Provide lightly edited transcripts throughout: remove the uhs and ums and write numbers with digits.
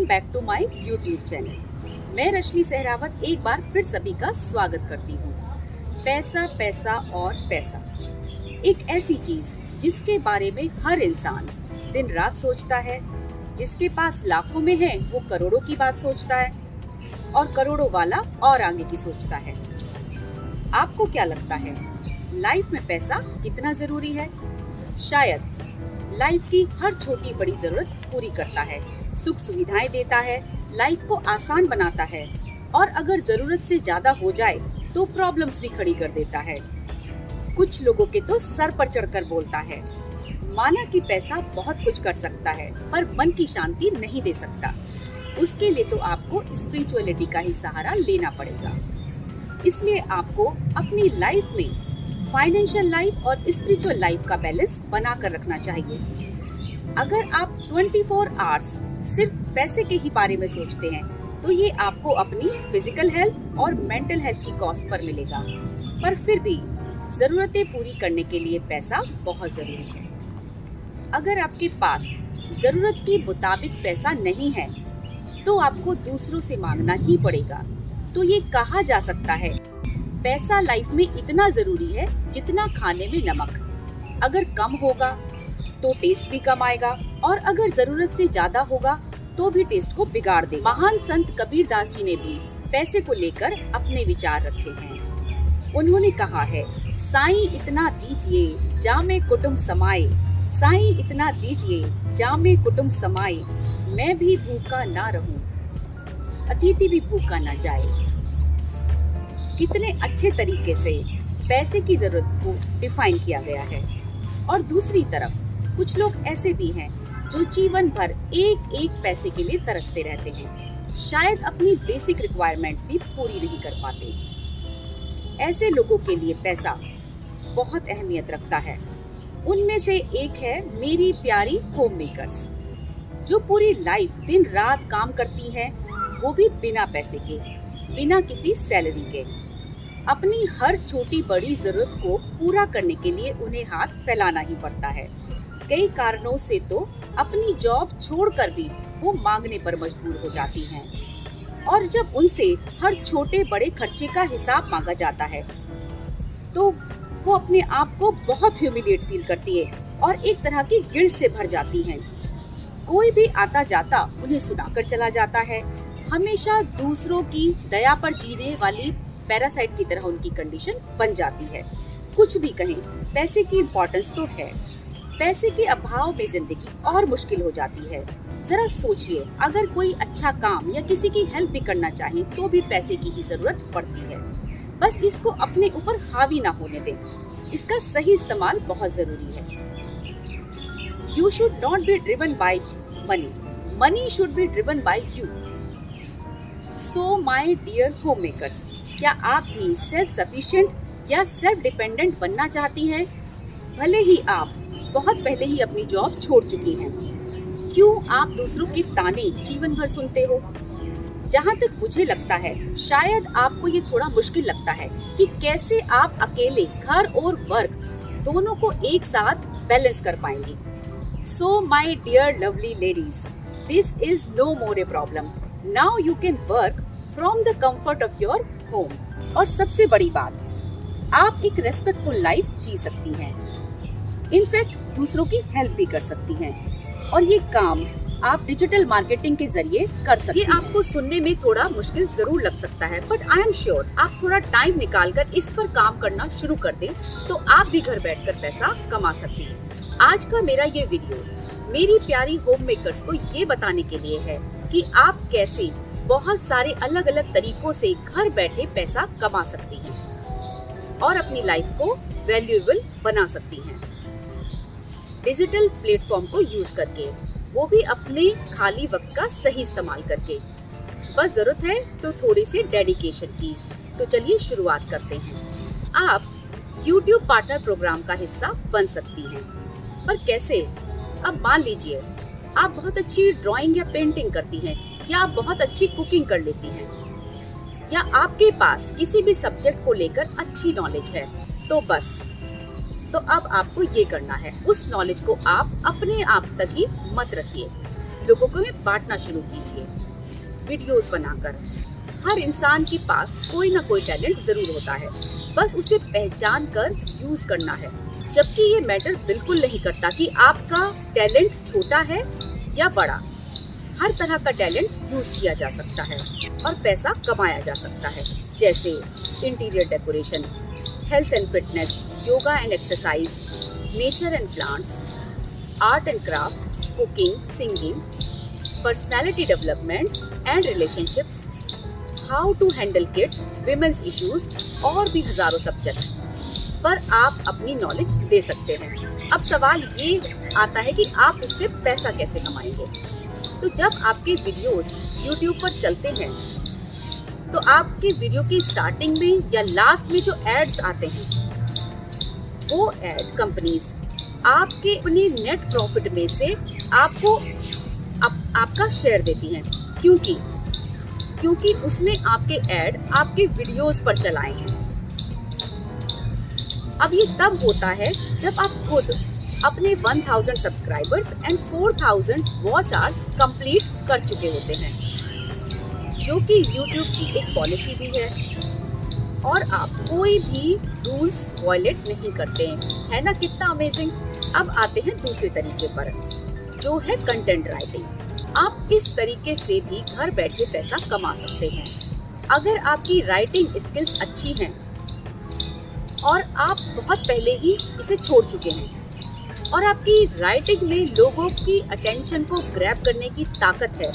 Welcome back to my YouTube channel. मैं रश्मि सहरावत एक बार फिर सभी का स्वागत करती हूँ। पैसा पैसा और पैसा एक ऐसी चीज जिसके बारे में हर इंसान दिन रात सोचता है। जिसके पास लाखों में है वो करोड़ों की बात सोचता है और करोड़ों वाला और आगे की सोचता है। आपको क्या लगता है लाइफ में पैसा कितना जरूरी है? शायद लाइफ की हर छोटी बड़ी जरूरत पूरी करता है, सुख सुविधाएं देता है, लाइफ को आसान बनाता है और अगर जरूरत से ज्यादा हो जाए तो प्रॉब्लम्स भी खड़ी कर देता है। कुछ लोगों के तो सर पर चढ़कर बोलता है, माना कि पैसा बहुत कुछ कर सकता है पर मन की शांति नहीं दे सकता। उसके लिए तो आपको स्पिरिचुअलिटी का ही सहारा लेना पड़ेगा। इसलिए आपको अपनी लाइफ में फाइनेंशियल लाइफ और स्पिरिचुअल लाइफ का बैलेंस बना कर रखना चाहिए। अगर आप 24 आवर्स सिर्फ पैसे के ही बारे में सोचते हैं तो ये आपको अपनी फिजिकल हेल्थ और मेंटल हेल्थ की कॉस्ट पर मिलेगा। पर फिर भी जरूरतें पूरी करने के लिए पैसा बहुत जरूरी है। अगर आपके पास जरूरत के मुताबिक पैसा नहीं है तो आपको दूसरों से मांगना ही पड़ेगा। तो ये कहा जा सकता है पैसा लाइफ में इतना जरूरी है जितना खाने में नमक। अगर कम होगा तो टेस्ट भी कम आएगा और अगर जरूरत से ज्यादा होगा तो भी टेस्ट को बिगाड़ दे। महान संत कबीर दास जी ने भी पैसे को लेकर अपने विचार रखे हैं। उन्होंने कहा है, साईं इतना दीजिए जामे कुटुंब समाए, साईं इतना दीजिए जामे कुटुंब समाए, मैं भी भूखा ना रहूं, अतिथि भी भूखा ना जाए। कितने अच्छे तरीके से पैसे की जरूरत को डिफाइन किया गया है। और दूसरी तरफ कुछ लोग ऐसे भी हैं जो जीवन भर एक एक पैसे के लिए तरसते रहते हैं, शायद अपनी बेसिक रिक्वायरमेंट्स भी पूरी नहीं कर पाते। ऐसे लोगों के लिए पैसा बहुत अहमियत रखता है। उनमें से एक है मेरी प्यारी होम मेकर्स, जो पूरी लाइफ दिन रात काम करती हैं, वो भी बिना पैसे के, बिना किसी सैलरी के। अपनी हर छोटी बड़ी जरूरत को पूरा करने के लिए उन्हें हाथ फैलाना ही पड़ता है। कई कारणों से तो अपनी जॉब छोड़कर भी वो मांगने पर मजबूर हो जाती हैं। और जब उनसे हर छोटे बड़े खर्चे का हिसाब मांगा जाता है तो वो अपने आप को बहुत ह्यूमिलिएट फील करती है और एक तरह की गिल्ट से भर जाती हैं। कोई भी आता जाता उन्हें सुनाकर चला जाता है। हमेशा दूसरों की दया पर जीने वाली पैरासाइट की तरह उनकी कंडीशन बन जाती है। कुछ भी कहें, पैसे की इम्पोर्टेंस तो है। पैसे के अभाव में जिंदगी और मुश्किल हो जाती है। जरा सोचिए, अगर कोई अच्छा काम या किसी की हेल्प भी करना चाहे तो भी पैसे की ही जरूरत पड़ती है। बस इसको अपने ऊपर हावी ना होने दें। इसका सही इस्तेमाल बहुत जरूरी है। You should not be driven by money. Money should be driven by you. So my dear homemakers, क्या आप भी सेल्फ सफिशिएंट या सेल्फ डिपेंडेंट बनना चाहती हैं? भले ही आप बहुत पहले ही अपनी जॉब छोड़ चुकी हैं, क्यों आप दूसरों के ताने जीवन भर सुनते हो? जहाँ तक मुझे लगता है शायद आपको ये थोड़ा मुश्किल लगता है कि कैसे आप अकेले घर और वर्क दोनों को एक साथ बैलेंस कर पाएंगी। So my dear lovely ladies, this is no more a problem. Now you can work from the comfort of your home. और सबसे बड़ी बात, आप एक रेस्पेक्टफुल लाइफ जी सकती हैं। इनफैक्ट दूसरों की हेल्प भी कर सकती हैं। और ये काम आप डिजिटल मार्केटिंग के जरिए कर सकती हैं। ये आपको सुनने में थोड़ा मुश्किल जरूर लग सकता है, बट आई एम श्योर आप थोड़ा टाइम निकालकर इस पर काम करना शुरू कर दें तो आप भी घर बैठकर पैसा कमा सकती हैं। आज का मेरा ये वीडियो मेरी प्यारी होम मेकर्स को ये बताने के लिए है कि आप कैसे बहुत सारे अलग अलग तरीकों से घर बैठे पैसा कमा सकती हैं और अपनी लाइफ को वैल्यूएबल बना सकती हैं डिजिटल प्लेटफॉर्म को यूज करके, वो भी अपने खाली वक्त का सही इस्तेमाल करके। बस जरूरत है तो थोड़ी सी डेडिकेशन की। तो चलिए शुरुआत करते हैं। आप YouTube पार्टनर प्रोग्राम का हिस्सा बन सकती हैं। पर कैसे? अब मान लीजिए आप बहुत अच्छी ड्राइंग या पेंटिंग करती हैं, या आप बहुत अच्छी कुकिंग कर लेती हैं, या आपके पास किसी भी सब्जेक्ट को लेकर अच्छी नॉलेज है, तो अब आपको ये करना है, उस नॉलेज को आप अपने आप तक ही मत रखिए। लोगों को में बांटना शुरू कीजिए। वीडियोस बनाकर हर इंसान के पास कोई ना कोई टैलेंट जरूर होता है, बस उसे पहचान कर यूज करना है। जबकि ये मैटर बिल्कुल नहीं करता कि आपका टैलेंट छोटा है या बड़ा, हर तरह का टैलेंट यूज किया जा सकता है और पैसा कमाया जा सकता है। जैसे interior decoration, health and fitness, yoga and exercise, nature and plants, art and craft, cooking, singing, personality development and relationships, how to handle kids, women's issues और भी हजारों सब्जेक्ट पर आप अपनी नॉलेज दे सकते हैं। अब सवाल ये आता है कि आप इससे पैसा कैसे कमाएंगे। तो जब आपके वीडियोस YouTube पर चलते हैं तो आपके वीडियो की स्टार्टिंग में या लास्ट में जो एड्स आते हैं वो एड कंपनीज आपके अपने नेट प्रॉफिट में से आपको आपका शेयर देती हैं, क्योंकि उसने आपके एड आपके वीडियोस पर चलाए हैं। अब ये तब होता है जब आप खुद अपने 1000 subscribers and 4000 watch hours complete कर चुके होते हैं, जो कि YouTube की एक पॉलिसी भी है और आप कोई भी रूल्स वायलेट नहीं करते हैं। है ना कितना अमेजिंग। अब आते हैं दूसरे तरीके पर, जो है कंटेंट राइटिंग। आप इस तरीके से भी घर बैठे पैसा कमा सकते हैं। अगर आपकी राइटिंग स्किल्स अच्छी हैं और आप बहुत पहले ही इसे छोड़ चुके हैं और आपकी राइटिंग में लोगों की अटेंशन को ग्रैब करने की ताकत है,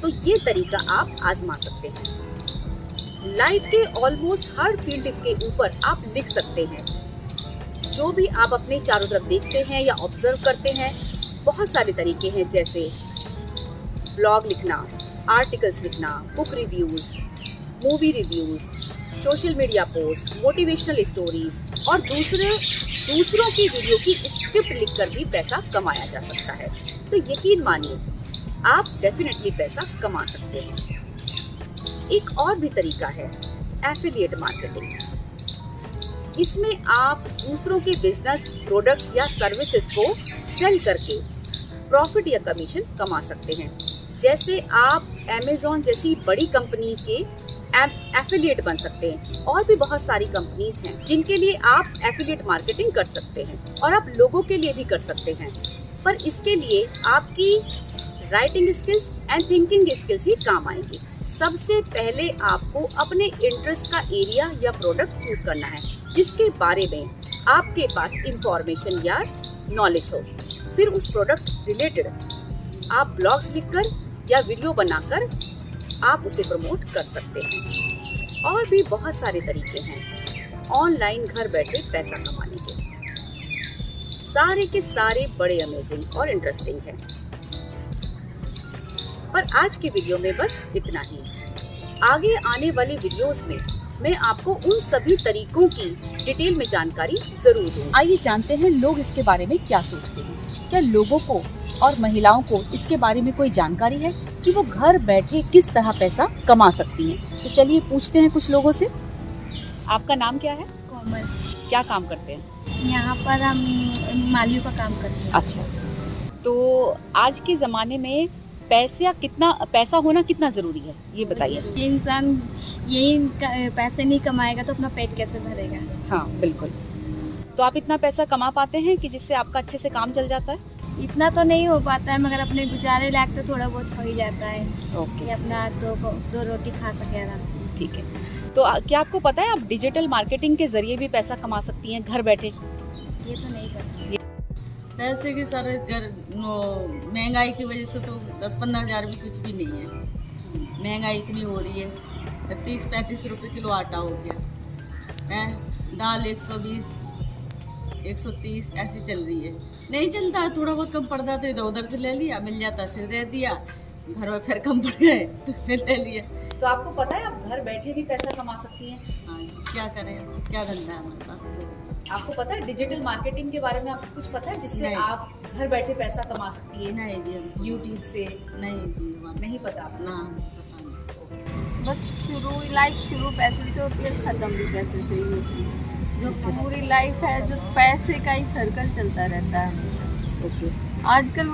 तो ये तरीका आप आजमा सकते हैं। लाइफ के ऑलमोस्ट हर फील्ड के ऊपर आप लिख सकते हैं। जो भी आप अपने चारों तरफ देखते हैं या ऑब्जर्व करते हैं, बहुत सारे तरीके हैं, जैसे ब्लॉग लिखना, आर्टिकल्स लिखना, book reviews, movie reviews, social media post, motivational stories और दूसरों की वीडियो की स्क्रिप्ट लिखकर भी पैसा कमाया जा सकता है। तो यकीन मानिए आप डेफिनेटली पैसा कमा सकते हैं। एक और भी तरीका है एफिलिएट मार्केटिंग। इसमें आप दूसरों के बिजनेस, प्रोडक्ट्स या सर्विसेज को सेल करके प्रॉफिट या कमीशन कमा सकते हैं। जैसे आप Amazon जैसी बड़ी कंपनी के एफिलिएट बन सकते हैं और भी बहुत सारी कंपनीज हैं जिनके लिए आप एफिलिएट मार्केटिंग कर सकते हैं और आप लोगों के लिए भी कर सकते हैं। पर इसके लिए आपकी writing skills and thinking skills ही काम आएंगी। सबसे पहले आपको अपने इंटरेस्ट का एरिया या प्रोडक्ट चूज करना है जिसके बारे में आपके पास इंफॉर्मेशन या नॉलेज हो। फिर उस प्रोडक्ट रिलेटेड आप ब्लॉग्स लिखकर या वीडियो बनाकर आप उसे प्रमोट कर सकते हैं। और भी बहुत सारे तरीके हैं ऑनलाइन घर बैठे पैसा कमाने के। सारे के सारे बड़े अमेजिंग और इंटरेस्टिंग हैं। पर आज की वीडियो में बस इतना ही। आगे आने वाली वीडियोस में मैं आपको उन सभी तरीकों की डिटेल में जानकारी जरूर दूंगी। आइए जानते हैं लोग इसके बारे में क्या सोचते हैं। क्या लोगों को और महिलाओं को इसके बारे में कोई जानकारी है कि वो घर बैठे किस तरह पैसा कमा सकती हैं? तो चलिए पूछते हैं कुछ लोगों से। आपका नाम क्या है? कोमल। क्या काम करते हैं? यहाँ पर हम मालियों का काम करते हैं। अच्छा, तो आज के ज़माने में पैसा होना कितना ज़रूरी है, ये बताइए। इंसान यही पैसे नहीं कमाएगा तो अपना पेट कैसे भरेगा? हाँ बिल्कुल। तो आप इतना पैसा कमा पाते हैं कि जिससे आपका अच्छे से काम चल जाता है? इतना तो नहीं हो पाता है, मगर अपने गुजारे लायक तो थोड़ा बहुत हो ही जाता है। ओके। कि अपना दो रोटी खा सके आराम से। ठीक है। तो क्या आपको पता है आप डिजिटल मार्केटिंग के जरिए भी पैसा कमा सकती हैं घर बैठे? ये तो नहीं पता। पैसे की सारे महंगाई की वजह से तो 10-15 हज़ार भी कुछ भी नहीं है। महंगाई इतनी हो रही है, 30-35 रुपए किलो आटा हो गया है, दाल 120, 130 ऐसी चल रही है। नहीं चलता है, थोड़ा बहुत कम पड़ जाता है, इधर उधर से ले लिया, मिल जाता फिर दे दिया, घर में फिर कम पड़ गए तो फिर ले लिया। तो आपको पता है आप घर बैठे भी पैसा कमा सकती हैं? हाँ, क्या करें, क्या धंधा है हमारे पास? आपको पता है डिजिटल मार्केटिंग के बारे में आपको कुछ पता है जिससे नहीं। आप घर बैठे पैसा कमा सकती हैं? नहीं दी हमको। यूट्यूब से? नहीं दी हमारे। नहीं पता आपको? ना पता नहीं। बस लाइफ शुरू पैसे से होती है, ख़त्म भी पैसे से ही होती है। जो पूरी लाइफ है जो पैसे का ही सर्कल चलता रहता है हमेशा। ओके। आजकल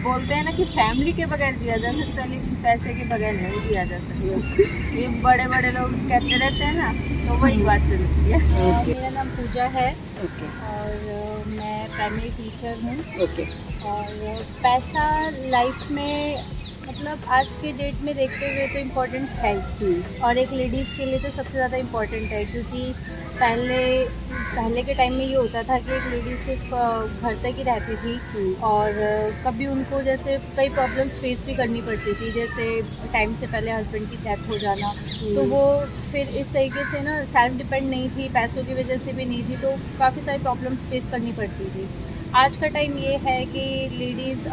बोलते हैं ना कि फैमिली के बगैर जिया जा सकता है, लेकिन पैसे के बगैर नहीं जिया जा सकता। ये बड़े बड़े लोग कहते रहते हैं ना, तो वही बात चलती है। मेरा नाम पूजा है ओके और मैं प्राइमरी टीचर हूँ। ओके और पैसा लाइफ में मतलब आज के डेट में देखते हुए तो इम्पोर्टेंट है ही, और एक लेडीज़ के लिए तो सबसे ज़्यादा इम्पोर्टेंट है, क्योंकि पहले के टाइम में ये होता था कि एक लेडीज़ सिर्फ घर तक ही रहती थी, और कभी उनको जैसे कई प्रॉब्लम्स फेस भी करनी पड़ती थी, जैसे टाइम से पहले हस्बैंड की डेथ हो जाना, तो वो फिर इस तरीके से ना सेल्फ डिपेंड नहीं थी, पैसों की वजह से भी नहीं थी, तो काफ़ी सारी प्रॉब्लम्स फेस करनी पड़ती थी। आज का टाइम ये है कि लेडीज़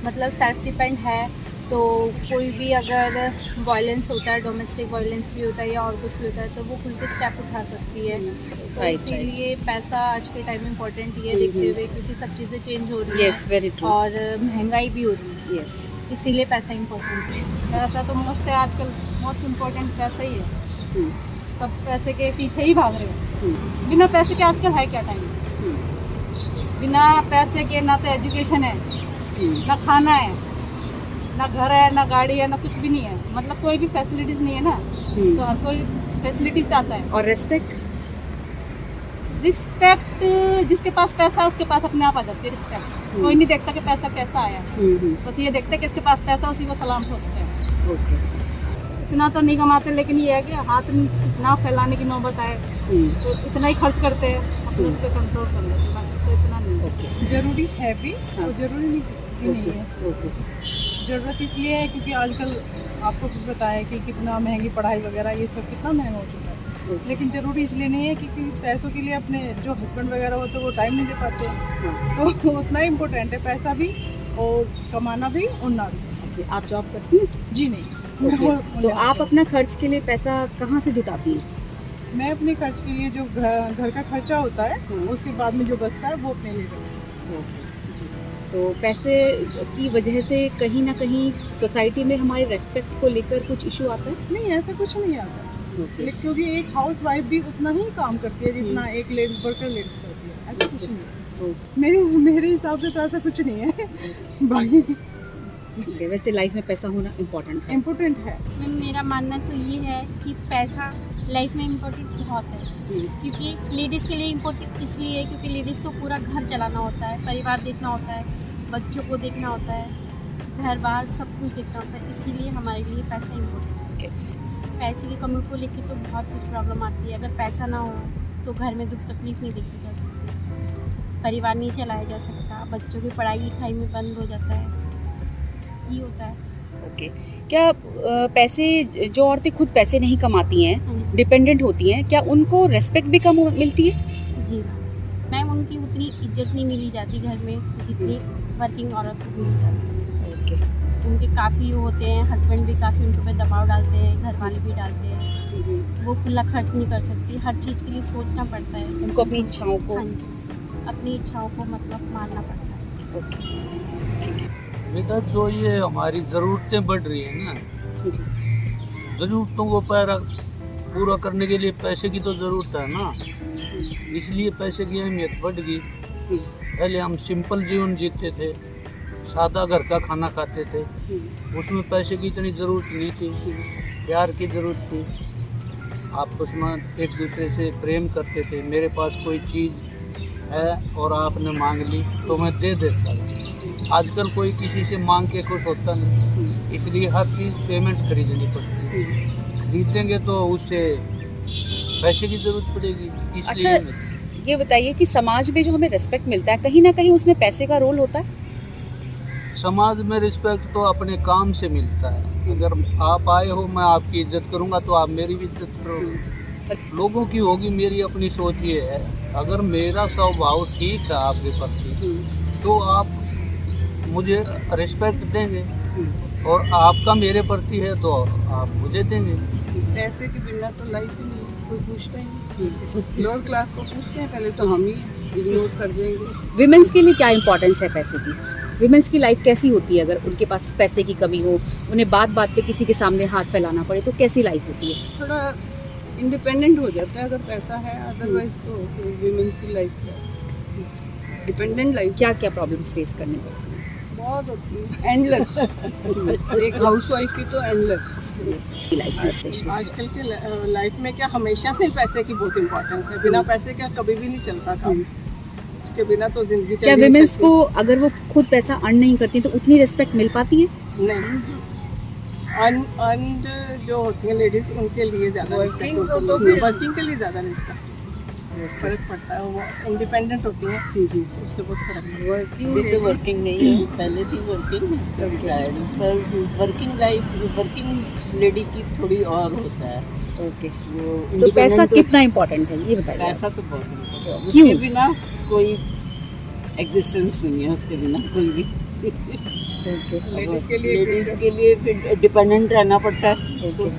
मतलब सेल्फ डिपेंड है, तो कोई भी अगर वायलेंस होता है, डोमेस्टिक वायलेंस भी होता है या और कुछ भी होता है, तो वो खुल के स्टेप उठा सकती है। तो Right, इसीलिए पैसा आज के टाइम में इम्पोर्टेंट ये देखते हुए, क्योंकि सब चीज़ें चेंज हो रही यस वेरी हैं ट्रू। और महंगाई भी हो रही है, यस इसीलिए पैसा इम्पोर्टेंट है। पैसा तो मोस्ट है आजकल, मोस्ट इम्पोर्टेंट पैसा ही है। सब पैसे के पीछे ही भाग रहे हैं। बिना पैसे के आजकल है क्या टाइम? बिना पैसे के ना तो एजुकेशन है, ना खाना है, ना घर है, ना गाड़ी है, ना कुछ भी नहीं है। मतलब कोई भी फैसिलिटीज नहीं है ना, तो हर कोई फैसिलिटीज चाहता है। और रिस्पेक्ट रिस्पेक्ट जिसके पास पैसा है उसके पास अपने आप आ जाती है रिस्पेक्ट। कोई नहीं देखता कि पैसा कैसा आया, बस ये देखते कि इसके पास पैसा, उसी को सलाम ठोकते हैं। ओके इतना तो नहीं कमाते, लेकिन ये है कि हाथ ना फैलाने की नौबत आए तो इतना ही खर्च करते हैं, अपने उस पर कंट्रोल कर लेते हैं, बाकी तो इतना नहीं। ओके जरूरी है भी हाँ। और जरूरी नहीं है। ओके ज़रूरत इसलिए है क्योंकि आजकल आपको भी पता है कि कितना महंगी पढ़ाई वगैरह ये सब कितना महंगा हो चुका है। लेकिन ज़रूरी इसलिए नहीं है क्योंकि पैसों के लिए अपने जो हस्बैंड वगैरह होते हैं वो टाइम नहीं दे पाते हैं, तो उतना ही इम्पोर्टेंट है पैसा भी और कमाना भी, उड़ना भी। आप जॉब करती हैं? जी नहीं। Okay. तो आप अपना खर्च के लिए पैसा कहाँ से जुटाती हैं? मैं अपने खर्च के लिए जो घर का खर्चा होता है उसके बाद में जो बचता है वो अपने लिए करती हूँ। तो पैसे की वजह से कहीं ना कहीं सोसाइटी में हमारे रेस्पेक्ट को लेकर कुछ इशू आता है? नहीं, ऐसा कुछ नहीं आता। क्योंकि एक हाउस वाइफ भी उतना ही काम करती है जितना एक लेडीज वर्कर लेडीज करती है, ऐसा कुछ नहीं है। तो मेरे हिसाब से तो ऐसा कुछ नहीं है। बाकी ठीक है, वैसे लाइफ में पैसा होना इम्पोर्टेंट है। इम्पोर्टेंट है। मैम मेरा मानना तो ये है कि पैसा लाइफ में इम्पोर्टेंट बहुत है, क्योंकि लेडीज़ के लिए इम्पोर्टेंट इसलिए है क्योंकि लेडीज़ को पूरा घर चलाना होता है, परिवार देखना होता है, बच्चों को देखना होता है, घर बाहर सब कुछ देखना होता है, इसीलिए हमारे लिए पैसा इम्पोर्टेंट है। पैसे की कमी को लेकर तो बहुत कुछ प्रॉब्लम आती है। अगर पैसा ना हो तो घर में दुख तकलीफ नहीं देखी जा सकती, परिवार नहीं चलाया जा सकता, बच्चों की पढ़ाई लिखाई में बंद हो जाता है, ये होता है। ओके क्या पैसे जो औरतें खुद पैसे नहीं कमाती हैं, हाँ डिपेंडेंट होती हैं, क्या उनको रेस्पेक्ट भी कम मिलती है? जी मैम, उनकी उतनी इज्जत नहीं मिली जाती घर में जितनी वर्किंग औरत को मिली जाती है। ओके उनके काफ़ी होते हैं, हस्बैंड भी काफ़ी उनके पे दबाव डालते हैं, घर वाले भी डालते हैं, वो खुला खर्च नहीं कर सकती, हर चीज़ के लिए सोचना पड़ता है उनको अपनी इच्छाओं को। हाँ जी, अपनी इच्छाओं को मतलब मानना पड़ता है। ओके बेटा जो ये हमारी ज़रूरतें बढ़ रही है ना, जी ज़रूरतों को पूरा करने के लिए पैसे की तो ज़रूरत है ना, इसलिए पैसे की अहमियत बढ़ गई। पहले हम सिंपल जीवन जीते थे, सादा घर का खाना खाते थे, उसमें पैसे की इतनी ज़रूरत नहीं थी, प्यार की ज़रूरत थी, आपस में एक दूसरे से प्रेम करते थे। मेरे पास कोई चीज़ है और आपने मांग ली तो मैं दे देता था। आजकल कोई किसी से मांग के खुश होता नहीं, इसलिए हर चीज़ पेमेंट खरीदनी पड़ती है। खरीदेंगे तो उससे पैसे की ज़रूरत पड़ेगी, इसलिए अच्छा ये बताइए कि समाज में जो हमें रिस्पेक्ट मिलता है कहीं ना कहीं उसमें पैसे का रोल होता है? समाज में रिस्पेक्ट तो अपने काम से मिलता है। अगर आप आए हो, मैं आपकी इज्जत करूंगा तो आप मेरी भी इज्जत करोगे। लोगों की होगी, मेरी अपनी सोच ये है, अगर मेरा स्वभाव ठीक है आपके प्रति तो आप मुझे रिस्पेक्ट देंगे, और आपका मेरे प्रति है तो आप मुझे देंगे। पैसे के बिना तो लाइफ ही नहीं है, कोई पूछता ही नहीं। लोअर क्लास को पूछते हैं पहले तो हम ही इग्नोर कर देंगे। विमेंस के लिए क्या इम्पोर्टेंस है पैसे की? विमेंस की लाइफ कैसी होती है अगर उनके पास पैसे की कमी हो, उन्हें बात बात पे किसी के सामने हाथ फैलाना पड़े, तो कैसी लाइफ होती है? थोड़ा इंडिपेंडेंट हो जाता है अगर पैसा है, अदरवाइज तो वीमेंस की लाइफ है डिपेंडेंट लाइफ। क्या क्या प्रॉब्लम्स फेस करने पड़ते हैं? बहुत होती है, एंडलेस। एक हाउसवाइफ की तो एंडलेस। लाइफ में स्पेशली आजकल के लाइफ में क्या हमेशा से पैसे की बहुत इम्पोर्टेंस है। बिना पैसे के कभी भी नहीं चलता काम। उसके बिना तो जिंदगी चल क्या नहीं विमेंस सकती। को अगर वो खुद पैसा अर्न नहीं करती तो उतनी रिस्पेक्ट मिल पाती है? नहीं, अर्नड जो होती हैं लेडीज उनके लिए ज़्यादा Working रिस्पेक्ट को तो होती है। फिर- वर्किंग के लिए ज़्यादा रिस्पेक्ट फर्क पड़ता है। वो इंडिपेंडेंट होती हैं, उससे बहुत फर्क पड़ता है। वर्किंग तो वर्किंग नहीं है, पहले थी वर्किंग, पर वर्किंग लेडी की थोड़ी और होता है। ओके, वो तो पैसा independent कितना इम्पोर्टेंट है ये बताइए आप। पैसा तो बहुत important है। क्यों? उसके बिना कोई एग्जिस्टेंस नहीं है, उसके बिना कोई भी। ओके, लेडीज के लिए लेडीज के लिए फिर डिपेंडेंट रहना पड़ता है, ओके,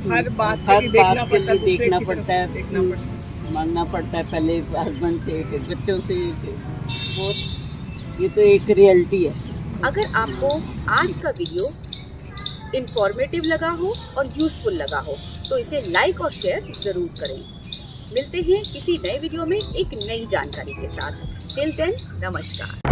हर बात पे हर कि देखना बात के पड़ता है, लिए दूसरे देखना की तरफ पड़ता है, देखना पड़ता है। मानना पड़ता है, पहले हस्बैंड से फिर बच्चों से, फिर बहुत, ये तो एक रियलिटी है। अगर आपको आज का वीडियो इंफॉर्मेटिव लगा हो और यूजफुल लगा हो तो इसे लाइक और शेयर जरूर करें। मिलते हैं किसी नए वीडियो में एक नई जानकारी के साथ। टिल देन, नमस्कार।